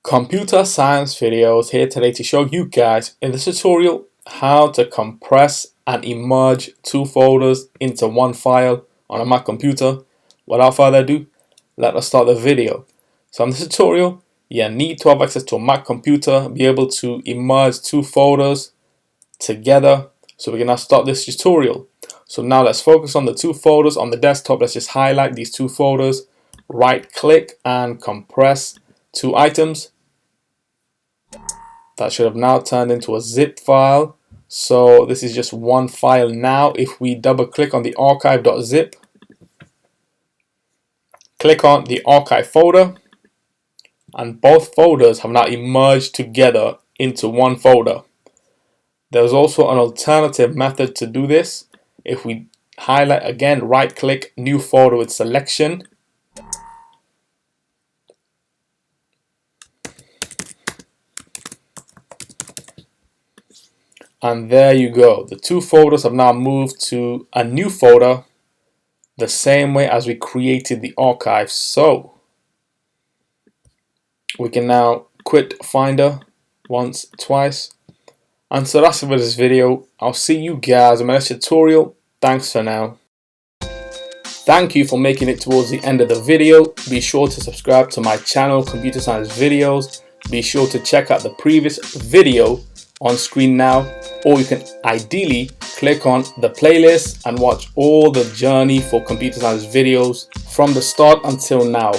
Computer science videos here today to show you guys in this tutorial how to compress and merge two folders into one file on a Mac computer. Without further ado, let us start the video. So in this tutorial, you need to have access to a Mac computer, be able to merge two folders together. So we can now start this tutorial. So now let's focus on the two folders on the desktop. Let's just highlight these two folders, right click and compress two items. That should have now turned into a zip file. So this is just one file now. If we double click on the archive.zip, click on the archive folder, and both folders have now merged together into one folder. There's also an alternative method to do this. If we highlight again, right click, new folder with selection, and there you go. The two folders have now moved to a new folder the same way as we created the archive. So we can now quit Finder once, twice. And so that's it for this video. I'll see you guys in my next tutorial. Thanks for now. Thank you for making it towards the end of the video. Be sure to subscribe to my channel, Computer Science Videos. Be sure to check out the previous video on screen now, or you can ideally click on the playlist and watch all the journey for computer science videos from the start until now.